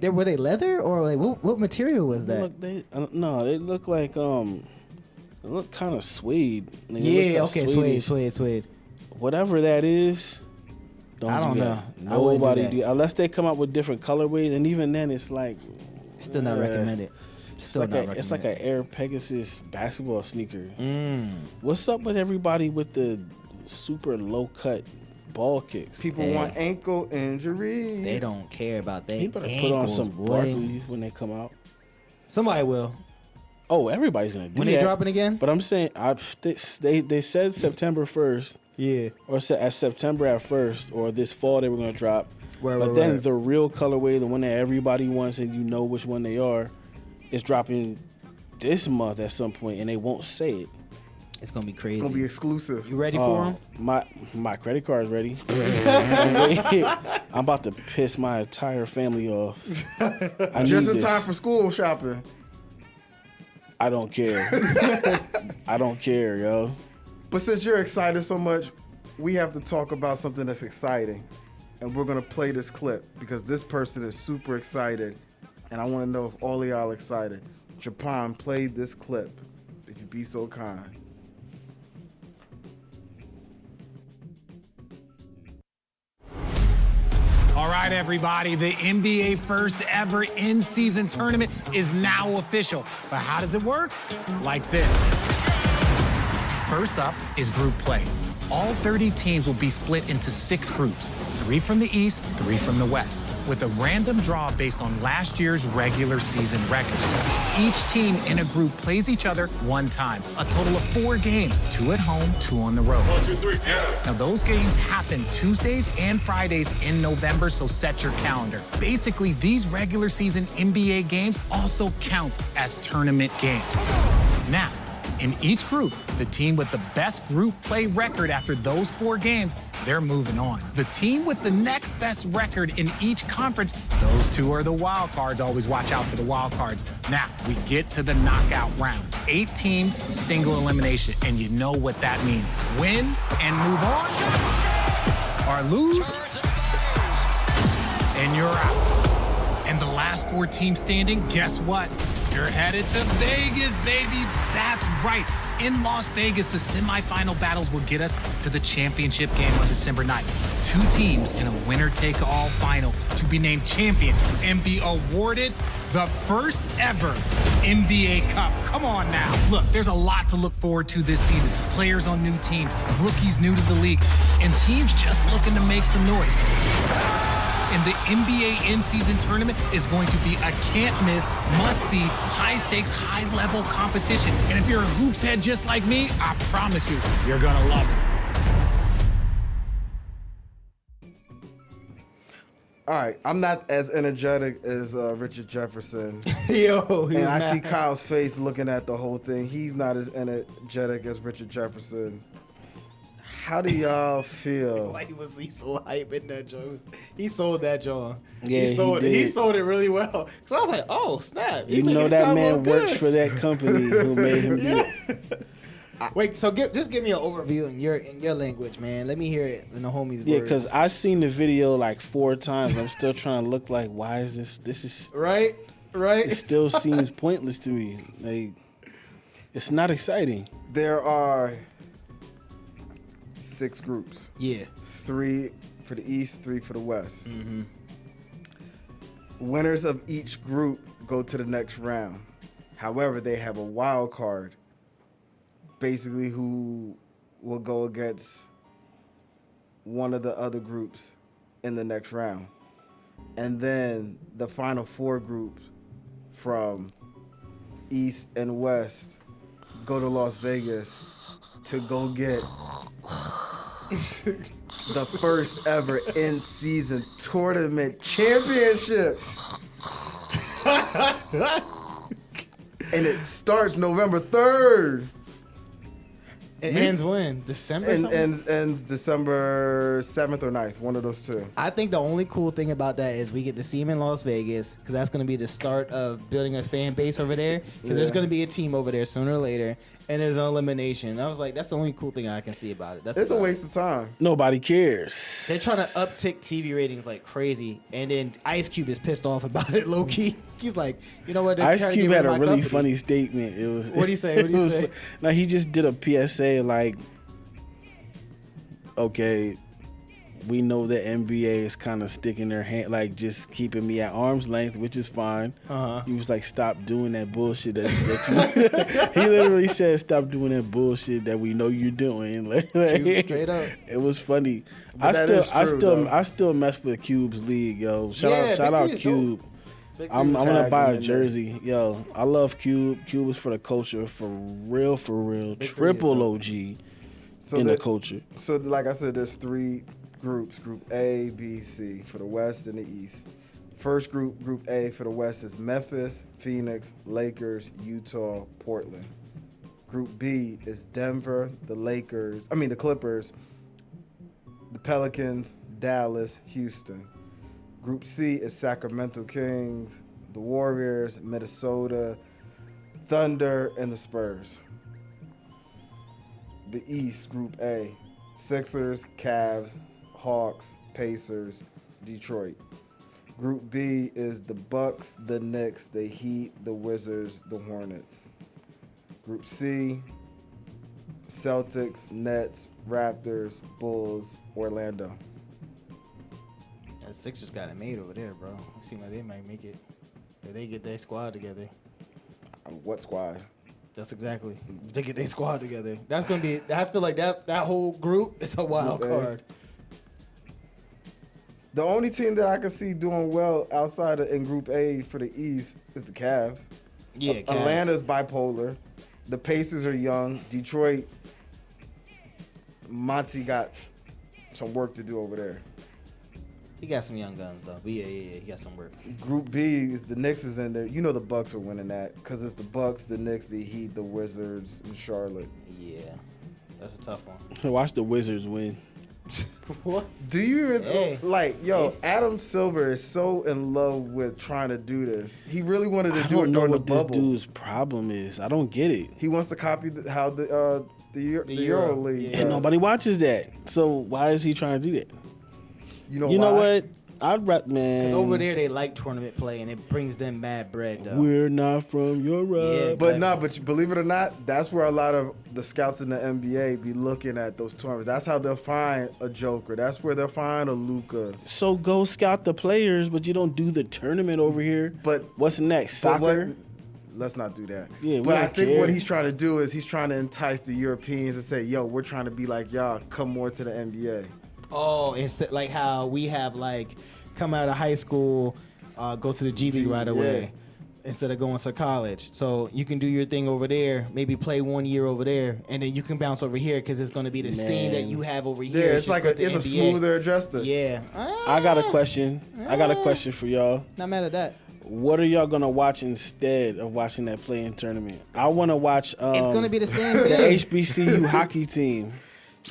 Were they leather or like what material was that? They look like they look kind of suede. They Yeah, look like okay, Swedish. suede. Whatever that is, I don't do know. that. I wouldn't do Nobody that. do unless they come up with different colorways, and even then, it's like Still not recommended. It's like an Air Pegasus basketball sneaker. What's up with everybody with the super low cut ball kicks? People want ankle injury. They don't care about that. He better put on some Barclays when they come out. Somebody will. Oh, everybody's gonna do When that. they dropping again? But I'm saying, they said September 1st, Yeah. or at September at first, or this fall they were gonna drop. Right. Then the real colorway, the one that everybody wants, and you know which one they are, is dropping this month at some point, and they won't say it. It's gonna be crazy. It's gonna be exclusive. You ready for him? My credit card is ready. I'm about to piss my entire family off. Just in time for school shopping. I don't care. I don't care, yo. But since you're excited so much, we have to talk about something that's exciting. And we're going to play this clip because this person is super excited. And I want to know if all of y'all excited. Japan, play this clip, if you'd be so kind. All right, everybody, the NBA first ever in-season tournament is now official. But how does it work? Like this. First up is group play. All 30 teams will be split into 6 groups, 3 from the East, 3 from the West, with a random draw based on last year's regular season records. Each team in a group plays each other one time, a total of 4 games, 2 at home, 2 on the road. 1, 2, 3, yeah. Now, those games happen Tuesdays and Fridays in November, so set your calendar. Basically, these regular season NBA games also count as tournament games. Now, in each group, the team with the best group play record after those 4 games, they're moving on. The team with the next best record in each conference, those 2 are the wild cards. Always watch out for the wild cards. Now, we get to the knockout round. 8 teams, single elimination, and you know what that means. Win and move on, or lose, and you're out. And the last 4 teams standing, guess what? You're headed to Vegas, baby. That's right. In Las Vegas, the semifinal battles will get us to the championship game on December 9th. 2 teams in a winner-take-all final to be named champion and be awarded the first ever NBA Cup. Come on now. Look, there's a lot to look forward to this season. Players on new teams, rookies new to the league, and teams just looking to make some noise. And the NBA in-season tournament is going to be a can't-miss, must-see, high-stakes, high-level competition. And if you're a hoops head just like me, I promise you, you're going to love it. All right, I'm not as energetic as Richard Jefferson. Yo, And I see Kyle's face looking at the whole thing. He's not as energetic as Richard Jefferson. How do y'all feel? Why was he so hype in that joint? He sold that joint. Yeah, he sold he it. He did. sold it really well. So I was like, oh snap! He You making know it that sound man real works good. for that company who made him do it. Wait, so just give me an overview in your language, man. Let me hear it in the homies' Yeah, words. because I seen the video like 4 times. I'm still trying to look like, why is this? This is right. It still seems pointless to me. Like, it's not exciting. There are 6 groups. Yeah. 3 for the East, 3 for the West. Mm-hmm. Winners of each group go to the next round. However, they have a wild card, basically who will go against one of the other groups in the next round. And then the final 4 groups from East and West go to Las Vegas to go get the first ever in-season tournament championship. And it starts November 3rd. It ends when? December? And ends December 7th or 9th, one of those 2. I think the only cool thing about that is we get to see him in Las Vegas because that's going to be the start of building a fan base over there because there's going to be a team over there sooner or later and there's an elimination. And I was like, that's the only cool thing I can see about it. It's a waste of time. Nobody cares. They're trying to uptick TV ratings like crazy, and then Ice Cube is pissed off about it, low key. He's like, you know what? Ice Cube had a really funny statement. It was. What'd he say? What'd he say? Now he just did a PSA like, okay, we know the NBA is kind of sticking their hand, like just keeping me at arm's length, which is fine. He was like, stop doing that bullshit. That you. He literally said, stop doing that bullshit that we know you're doing. Like, Cube straight up. It was funny. But I still mess with Cube's league, yo. Shout out Cube. I'm gonna buy a jersey, yo. I love Cube. Cube is for the culture, for real, for real. Triple OG in the culture. So, like I said, there's 3 groups: Group A, B, C for the West and the East. First group, Group A for the West, is Memphis, Phoenix, Lakers, Utah, Portland. Group B is Denver, the Clippers, the Pelicans, Dallas, Houston. Group C is Sacramento Kings, the Warriors, Minnesota, Thunder, and the Spurs. The East, Group A, Sixers, Cavs, Hawks, Pacers, Detroit. Group B is the Bucks, the Knicks, the Heat, the Wizards, the Hornets. Group C, Celtics, Nets, Raptors, Bulls, Orlando. The Sixers got it made over there, bro. It seems like they might make it if they get their squad together. What squad? That's exactly. If they get their squad together. That's gonna be. I feel like that whole group is a wild card. The only team that I can see doing well outside of in Group A for the East is the Cavs. Yeah, Cavs. Atlanta's bipolar. The Pacers are young. Detroit, Monty got some work to do over there. He got some young guns though. But yeah, he got some work. Group B is the Knicks is in there. You know the Bucks are winning that because it's the Bucks, the Knicks, the Heat, the Wizards, and Charlotte. Yeah, that's a tough one. Watch the Wizards win. What? Do you Hey. Adam Silver is so in love with trying to do this. He really wanted to do it I don't know during the what this bubble. dude's problem is. I don't get it. He wants to copy how the Euro League. Yeah. And nobody watches that. So why is he trying to do that? You know You know why? what? I'd man. Because over there they like tournament play and it brings them mad bread though. We're not from Europe. Yeah, But believe it or not, that's where a lot of the scouts in the NBA be looking at those tournaments. That's how they'll find a Joker. That's where they'll find a Luka. So go scout the players, but you don't do the tournament over here. But what's next? Soccer? Let's not do that. Yeah, we but I don't think care. what he's trying to do is he's trying to entice the Europeans and say, yo, we're trying to be like y'all. Come more to the NBA. Oh, instead like how we have like come out of high school, go to the G League right away instead of going to college. So you can do your thing over there, maybe play 1 year over there, and then you can bounce over here because it's going to be the scene that you have over here. Yeah, it's like it's a smoother adjuster. Yeah. I got a question. I got a question for y'all. Not mad at that. What are y'all gonna watch instead of watching that play-in tournament? I want to watch. It's going to be the same the thing. HBCU hockey team.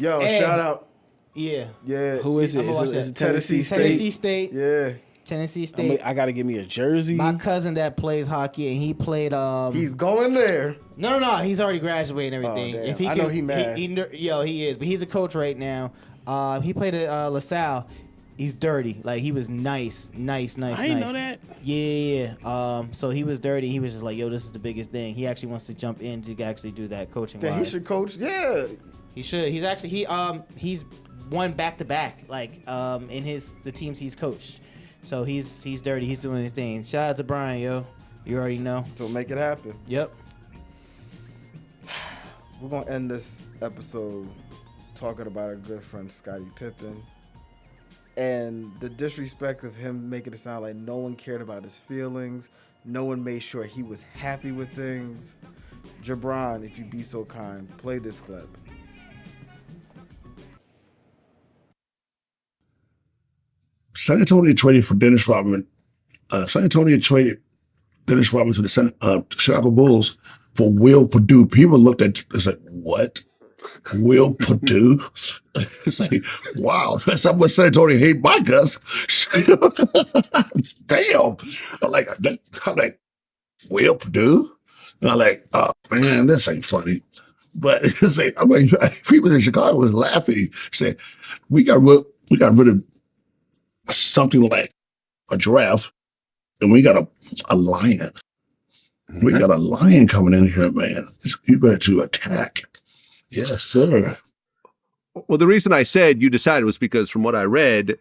Yo, Hey. shout out. Yeah. Yeah. Who is it? I'ma watch Is that. it Tennessee State? Tennessee State. Yeah. Tennessee State. I got to give me a jersey. My cousin that plays hockey, and he played. He's going there. No. He's already graduated and everything. Oh, damn. If he I know he mad. He is, but he's a coach right now. He played at LaSalle. He's dirty. Like, he was nice. I didn't know that. Yeah. So he was dirty. He was just like, yo, this is the biggest thing. He actually wants to jump in to actually do that coaching. Then he should coach. Yeah. He should. He's actually he's won back-to-back in the teams he's coached. So he's dirty. He's doing his thing. Shout out to Brian, yo. You already know. So make it happen. Yep. We're gonna end this episode talking about our good friend Scottie Pippen and the disrespect of him making it sound like no one cared about his feelings. No one made sure he was happy with things. Jabron, if you be so kind, play this clip. San Antonio traded for Dennis Rodman. San Antonio traded Dennis Rodman to the Chicago Bulls for Will Perdue. People looked at it and said, what? Will Perdue? It's like, wow, that's how much San Antonio hate my Gus. Damn. I'm like, Will Perdue? And I'm like, oh man, this ain't funny. But it's like, I mean, people in Chicago was laughing, saying, we got rid of something like a giraffe, and we got a lion. Mm-hmm. We got a lion coming in here, man. You better to attack. Yes, sir. Well, the reason I said you decided was because from what I read,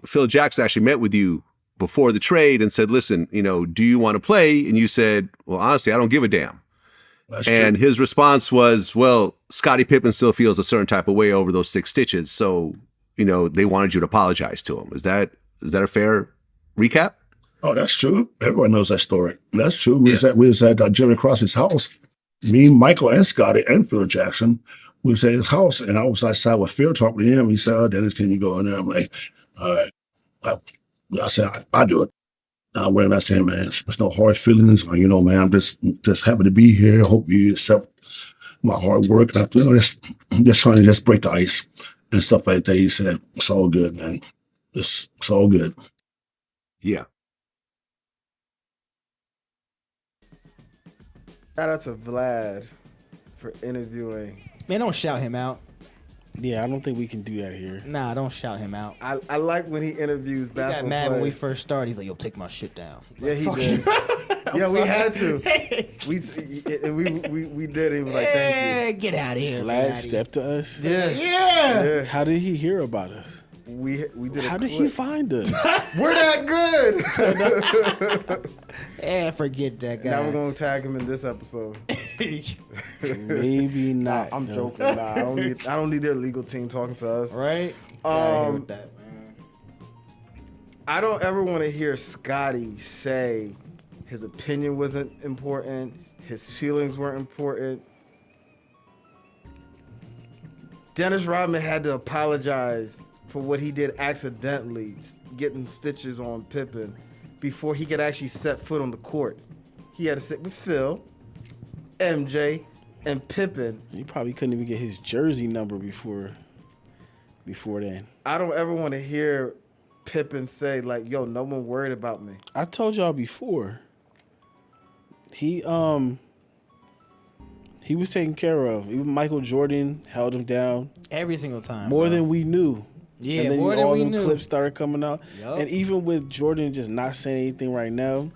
Phil Jackson actually met with you before the trade and said, listen, do you want to play? And you said, well, honestly, I don't give a damn. That's and true. His response was, well, Scottie Pippen still feels a certain type of way over those 6 stitches. So, they wanted you to apologize to him. Is that a fair recap? Oh, that's true. Everyone knows that story. That's true. We was at Jerry Cross's house. Me, Michael, and Scottie, and Phil Jackson. We was at his house, and I was outside with Phil talking to him. He said, oh, Dennis, can you go in there? I'm like, all right. I said, I do it. I went and I said, man, there's no hard feelings. Or, man, I'm just happy to be here. I hope you accept my hard work. And just trying to just break the ice and stuff like that. He said, it's all good, man. It's all good. Yeah. Shout out to Vlad for interviewing. Man, don't shout him out. Yeah, I don't think we can do that here. Nah, don't shout him out. I like when he interviews He basketball got mad players. when we first started. He's like, yo, take my shit down. Yeah, he Fuck did. Yeah, we had to. We did. He was like, thank Get out of here. Vlad stepped to us. you. Yeah. Yeah. How did he hear about us? We did. How did he find us? We're that good. Yeah, forget that guy. Now we're gonna tag him in this episode. Maybe not. I'm joking. Nah, I don't need their legal team talking to us. Right? Get out of here with that, man. I don't ever want to hear Scottie say his opinion wasn't important, his feelings weren't important. Dennis Rodman had to apologize for what he did accidentally, getting stitches on Pippen, before he could actually set foot on the court. He had to sit with Phil, MJ, and Pippen. He probably couldn't even get his jersey number before then. I don't ever want to hear Pippen say, like, yo, no one worried about me. I told y'all before. He was taken care of. Even Michael Jordan held him down Every single time. more bro. than we knew. Yeah, and then more than all we them knew. clips started coming out. Yup. And even with Jordan just not saying anything right now,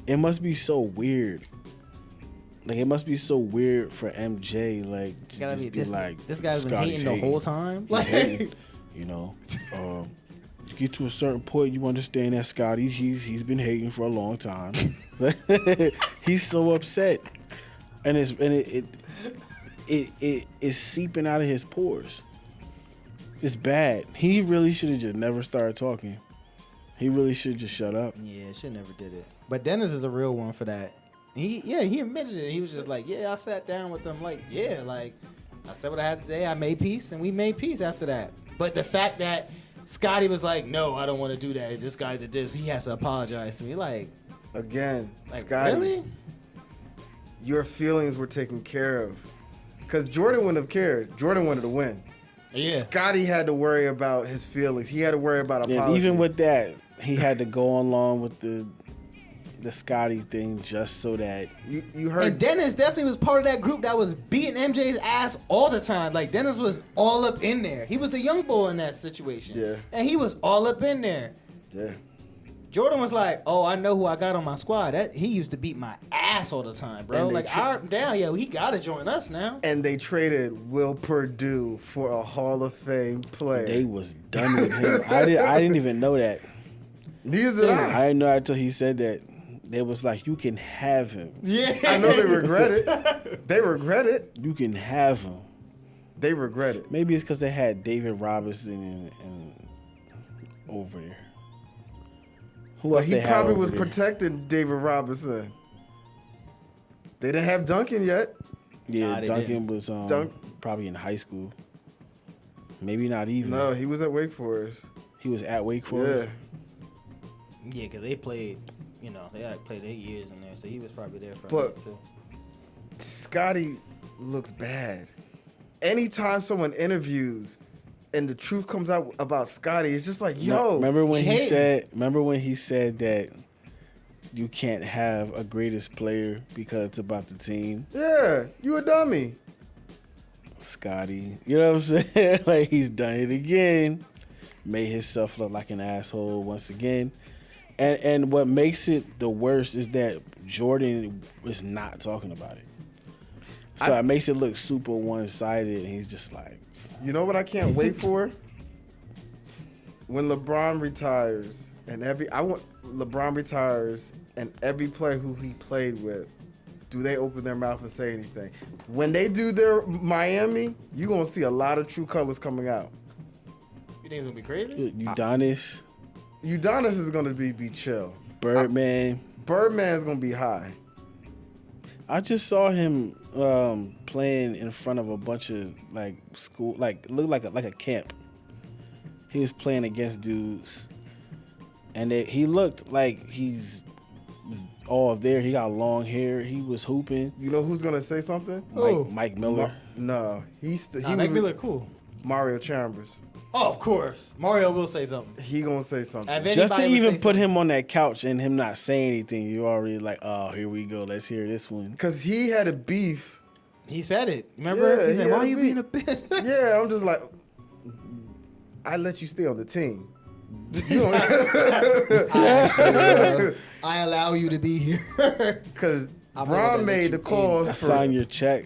it must be so weird. Like, it must be so weird for MJ, like, to Gotta just be, be this, like, this guy's been Scottie's hating the whole time. He's Like, hating. You get to a certain point, you understand that Scottie, he's been hating for a long time. He's so upset, and it is seeping out of his pores. It's bad. He really should have just never started talking. He really should just shut up. yeah, should never did it. But Dennis is a real one for that. He admitted it. He was just like, yeah, I sat down with them. Like, yeah, like, I said what I had to say. I made peace, and we made peace after that. But the fact that Scottie was like, no, I don't want to do that. This guy did this. He has to apologize to me. Like Scottie, really? your feelings were taken care of. Because Jordan wouldn't have cared. Jordan wanted to win. Yeah. Scottie had to worry about his feelings. He had to worry about apology. And even with that, he had to go along with the Scotty thing just so that You heard And Dennis definitely was part of that group that was beating MJ's ass all the time. Like, Dennis was all up in there. He was the young boy in that situation. Yeah. And he was all up in there. Yeah. Jordan was like, "Oh, I know who I got on my squad. That he used to beat my ass all the time, bro. And they Like, he gotta join us now." And they traded Will Purdue for a Hall of Fame player. they was done with him. I didn't even know that. Neither did I. I didn't know until he said that. They was like, you can have him. Yeah, I know they regret it. They regret it. You can have him. They regret it. Maybe it's because they had David Robinson and over there. Who But else he they had probably over was there? protecting David Robinson. They didn't have Duncan yet. Yeah, Nah, they Duncan didn't. was Dunk- probably in high school. Maybe not even. No, he was at Wake Forest. He was at Wake Yeah. Forest. yeah, because they played. You know, they had played 8 years in there, so he was probably there for a But- minute too. Scotty looks bad. Anytime someone interviews and the truth comes out about Scotty, it's just like, yo. Remember when he he hating. said? Remember when he said that you can't have a greatest player because it's about the team. Yeah, you a dummy. Scotty, you know what I'm saying? Like, he's done it again. Made himself look like an asshole once again. And what makes it the worst is that Jordan is not talking about it. So it makes it look super one-sided, and he's just like, You know what I can't wait for? When LeBron retires and LeBron retires and every player who he played with, do they open their mouth and say anything? When they do their Miami, you're gonna see a lot of true colors coming out. You think it's gonna be crazy? Udonis, Udonis is gonna be chill. Birdman. Birdman's gonna be high. I just saw him playing in front of a bunch of like school, like looked like a camp. He was playing against dudes, and he looked like he's all there. He got long hair. He was hooping. You know who's gonna say something? Mike Miller. No, he Nah, was make me look cool. Mario Chambers. Oh, of course. Mario will say something. He gonna say something. If Just to anybody would even say put something- him on that couch and him not saying anything, you already like, oh, here we go. Let's hear this one. Cause he had a beef. He said it. Remember? Yeah, he said, he "Why had are you a being a bitch?" Yeah, I'm just like, I let you stay on the team. You don't, I allow you to be here. Cause I'm Ron gonna let made you the in. calls for Sign your check.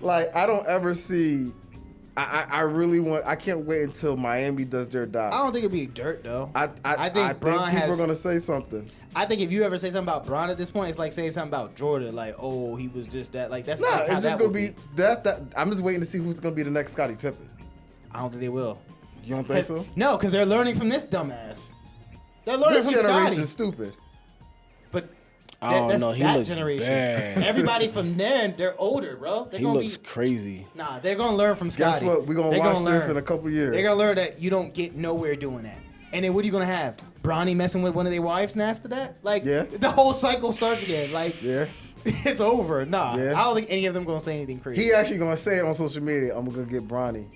like I don't ever see. I really want. I can't wait until Miami does their I doc. don't think it'd be dirt though. I think Bron people has. are gonna say something. I think if you ever say something about Bron at this point, it's like saying something about Jordan. Like, oh, he was just that. Like that's Nah, not how it's just that gonna would be that. I'm just waiting to see who's gonna be the next Scottie Pippen. I don't think they will. You don't think so? No, because they're learning from this dumbass. They're learning This from generation's Scotty. stupid. But I don't know. He that looks generation. bad. Everybody from then, they're older, bro. They're He gonna looks be crazy. Nah, they're gonna learn from Guess Scotty. what? We're gonna They're watch this learn. in a couple years. They're gonna learn that you don't get nowhere doing that. And then what are you gonna have? Bronny messing with one of their wives and after that? Like Yeah. the whole cycle starts again. Like Yeah. it's over. Nah. Yeah. I don't think any of them gonna say anything crazy. He actually gonna say it on social media. I'm gonna get Bronny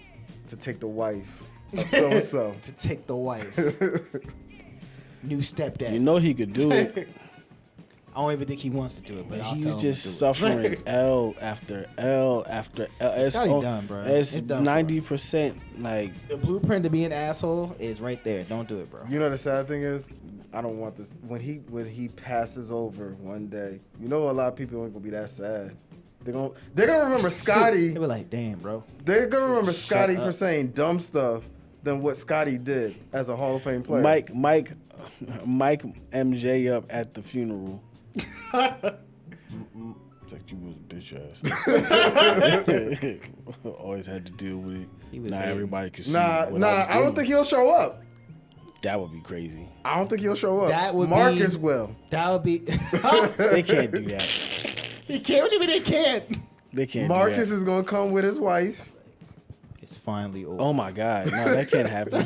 to take the wife of so and so. To take the wife. New stepdad. You know he could do it. I don't even think he wants to do it, but I'll He's tell him just to do it. suffering L after L after L. It's Scotty on- done, bro. It's It's done for him. 90% like The blueprint to be an asshole is right there. Don't do it, bro. You know the sad thing is, I don't want this. When he passes over one day, you know a lot of people ain't gonna be that sad. They're gonna remember Scotty. They were like, damn, bro. They're gonna remember Shut Scotty up. for saying dumb stuff than what Scotty did as a Hall of Fame player. Mike MJ up at the funeral. It's like you was a bitch ass. Always had to deal with it. was Now hating. everybody can see. Nah, what nah. I, was I don't doing. think he'll show up. That would be crazy. I don't think he'll show up. That would Marcus be- will. That would be. They can't do that. They can't. What you mean they can't? They can't. Marcus do that. is gonna come with his wife. It's finally over. Oh my God! No, that can't happen.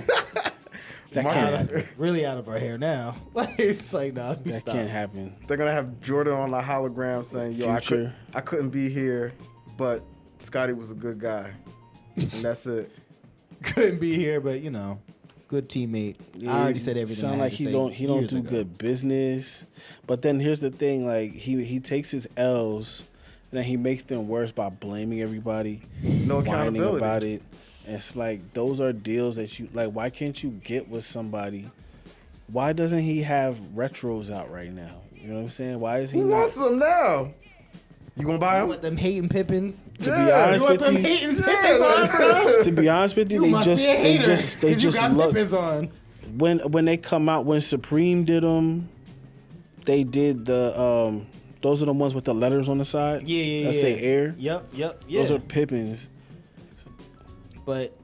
That Marcus- can't happen. Really out of our hair now. Like it's like nah. That Stop. can't happen. They're gonna have Jordan on a hologram saying, "Yo, Future. I couldn't be here, but Scotty was a good guy," and that's it. Couldn't be here, but you know. Good teammate. I already said everything. Sound I had like to he say don't years do ago. good business. But then here's the thing, like he takes his L's and then he makes them worse by blaming everybody, No whining accountability. about it. And it's like those are deals that you like. Why can't you get with somebody? Why doesn't he have retros out right now? You know what I'm saying? Why is he Who not? wants them now? You gonna buy You them? want them hating Pippins? To be honest You want with them you, hating Pippins on, bro? to be honest with you, You must be a hater. they 'Cause you just got look. Pippins on. When they come out, when Supreme did them, they did the those are the ones with the letters on the side. Yeah. That say Air. Yep. Yeah. Those are Pippins. But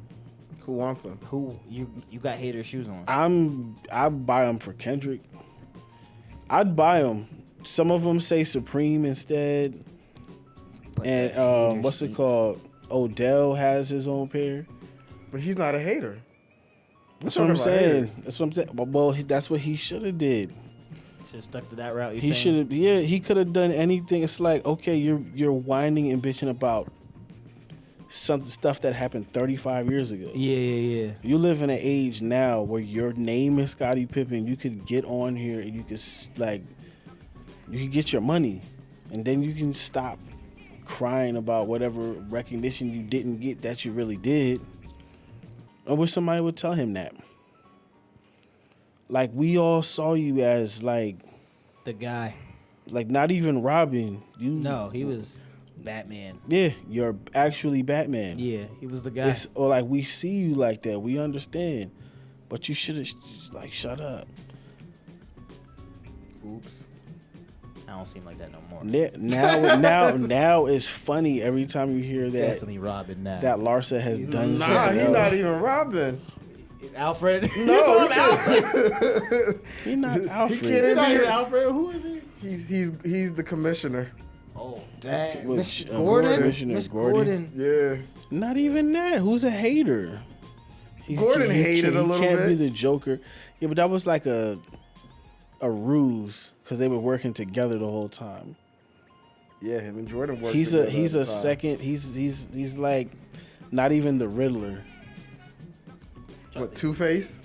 Who wants them? who you got hater shoes on? I buy them for Kendrick. I'd buy them. Some of them say Supreme instead. But the And hater what's it sneaks. called? Odell has his own pair. But he's not a hater. That's what I'm saying. That's what I'm saying. Well, that's what he should have did. Should have stuck to that route. He should have. Yeah, he could have done anything. It's like, okay, you're whining and bitching about some stuff that happened 35 years ago. Yeah. You live in an age now where your name is Scottie Pippen. You could get on here and you could you could get your money, and then you can stop crying about whatever recognition you didn't get that you really did. I wish somebody would tell him that. Like, we all saw you as like The guy. not even Robin. No, he was Batman. Yeah, you're actually Batman. Yeah, he was the guy. Or like, we see you like that. We understand, but you should have like shut up. Oops. I don't seem like that no more. Now it's funny every time you hear that Definitely Robin now. that Larsa has done Nah, something he's else. not even Robin. Alfred. No, He's on Alfred. He not Alfred. He can't He's not even. even Alfred. Who is he? He's the commissioner. Oh, dang. Which, Miss Gordon. Commissioner Miss Gordon? Gordon. Yeah. Not even that. Who's a hater? Gordon hated a little He can't be bit. the Joker. Yeah, but that was like a ruse because they were working together the whole time. Yeah, him and Jordan worked. He's together a all the time. second. He's like not even the Riddler. What, Two-Face?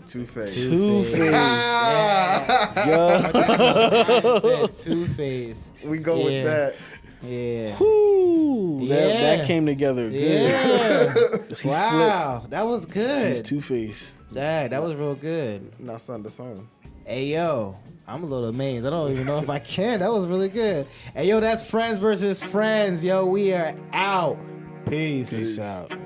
Two-Face. Two-Face. Yeah. Yo. Said Two-Face. We go with that. Yeah. Whew, that Yeah. came together good. Yeah. He Wow, that was He's good. Two-Face. Dang, that was real good. Now son to son. Hey, yo. I'm a little amazed. I don't even know if I can. That was really good. Hey, yo, that's Frnds versus Frnds. Yo, we are out. Peace. Peace out, man.